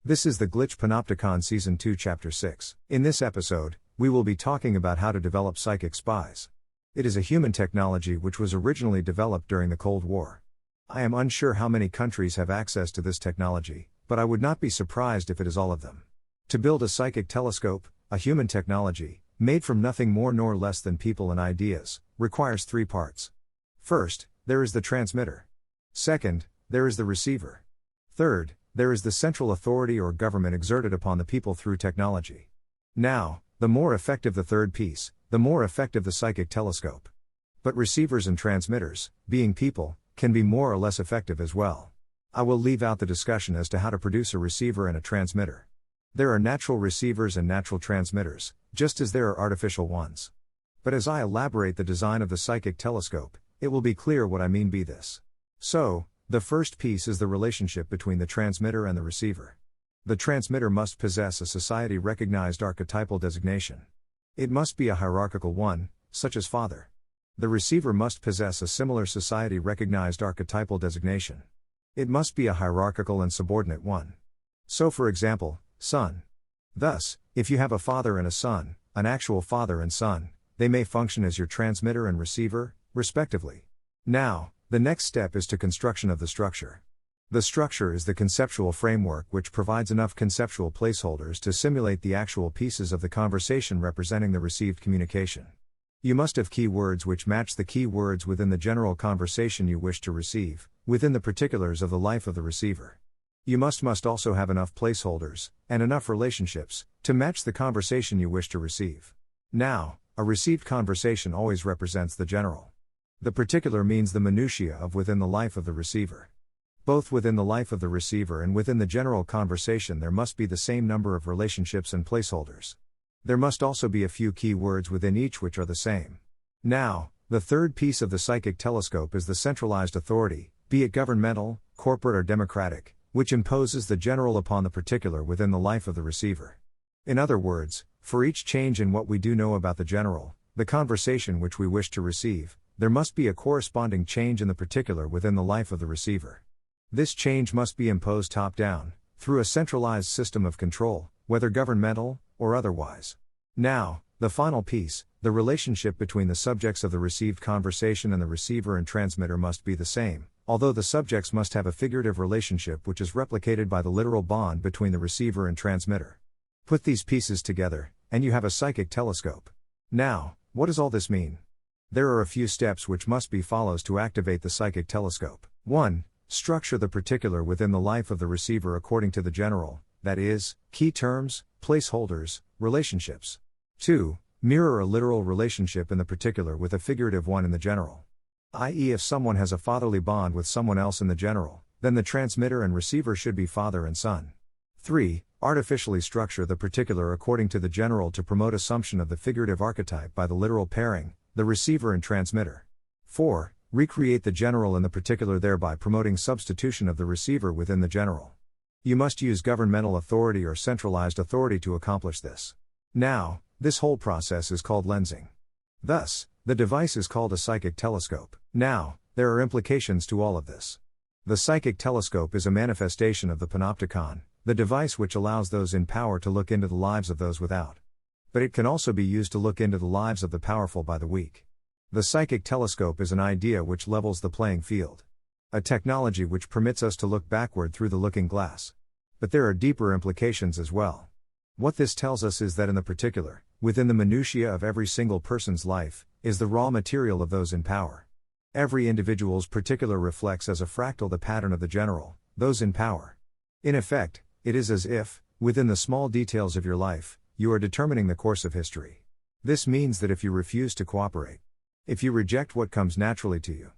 This is the Glitch Panopticon Season 2 Chapter 6. In this episode, we will be talking about how to develop psychic spies. It is a human technology which was originally developed during the Cold War. I am unsure how many countries have access to this technology, but I would not be surprised if it is all of them. To build a psychic telescope, a human technology, made from nothing more nor less than people and ideas, requires three parts. First, there is the transmitter. Second, there is the receiver. Third, there is the central authority or government exerted upon the people through technology. Now, the more effective the third piece, the more effective the psychic telescope. But receivers and transmitters, being people, can be more or less effective as well. I will leave out the discussion as to how to produce a receiver and a transmitter. There are natural receivers and natural transmitters, just as there are artificial ones. But as I elaborate the design of the psychic telescope, it will be clear what I mean by this. So, the first piece is the relationship between the transmitter and the receiver. The transmitter must possess a society-recognized archetypal designation. It must be a hierarchical one, such as father. The receiver must possess a similar society-recognized archetypal designation. It must be a hierarchical and subordinate one. So for example, son. Thus, if you have a father and a son, an actual father and son, they may function as your transmitter and receiver, respectively. Now, the next step is to construction of the structure. The structure is the conceptual framework which provides enough conceptual placeholders to simulate the actual pieces of the conversation representing the received communication. You must have keywords which match the keywords within the general conversation you wish to receive, within the particulars of the life of the receiver. You must also have enough placeholders, and enough relationships, to match the conversation you wish to receive. Now, a received conversation always represents the general. The particular means the minutiae of within the life of the receiver. Both within the life of the receiver and within the general conversation there must be the same number of relationships and placeholders. There must also be a few key words within each which are the same. Now, the third piece of the psychic telescope is the centralized authority, be it governmental, corporate or democratic, which imposes the general upon the particular within the life of the receiver. In other words, for each change in what we do know about the general, the conversation which we wish to receive, there must be a corresponding change in the particular within the life of the receiver. This change must be imposed top-down, through a centralized system of control, whether governmental, or otherwise. Now, the final piece, the relationship between the subjects of the received conversation and the receiver and transmitter must be the same, although the subjects must have a figurative relationship which is replicated by the literal bond between the receiver and transmitter. Put these pieces together, and you have a psychic telescope. Now, what does all this mean? There are a few steps which must be followed to activate the psychic telescope. 1. Structure the particular within the life of the receiver according to the general, that is, key terms, placeholders, relationships. 2. Mirror a literal relationship in the particular with a figurative one in the general. I.e., if someone has a fatherly bond with someone else in the general, then the transmitter and receiver should be father and son. 3. Artificially structure the particular according to the general to promote assumption of the figurative archetype by the literal pairing, the receiver and transmitter. 4. Recreate the general in the particular, thereby promoting substitution of the receiver within the general. You must use governmental authority or centralized authority to accomplish this. Now, this whole process is called lensing. Thus, the device is called a psychic telescope. Now, there are implications to all of this. The psychic telescope is a manifestation of the Panopticon, the device which allows those in power to look into the lives of those without. But it can also be used to look into the lives of the powerful by the weak. The psychic telescope is an idea which levels the playing field. A technology which permits us to look backward through the looking glass. But there are deeper implications as well. What this tells us is that in the particular, within the minutiae of every single person's life, is the raw material of those in power. Every individual's particular reflects as a fractal the pattern of the general, those in power. In effect, it is as if, within the small details of your life, you are determining the course of history. This means that if you refuse to cooperate, if you reject what comes naturally to you,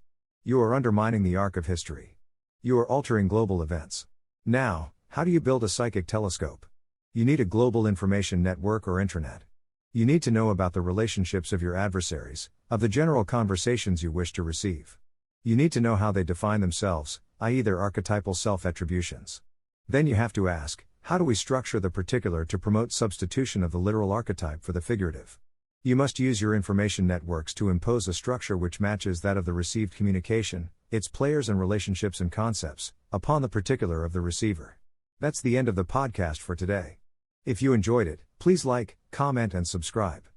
you are undermining the arc of history. You are altering global events. Now, how do you build a psychic telescope? You need a global information network or intranet. You need to know about the relationships of your adversaries, of the general conversations you wish to receive. You need to know how they define themselves, i.e. their archetypal self-attributions. Then you have to ask, how do we structure the particular to promote substitution of the literal archetype for the figurative? You must use your information networks to impose a structure which matches that of the received communication, its players and relationships and concepts, upon the particular of the receiver. That's the end of the podcast for today. If you enjoyed it, please like, comment, and subscribe.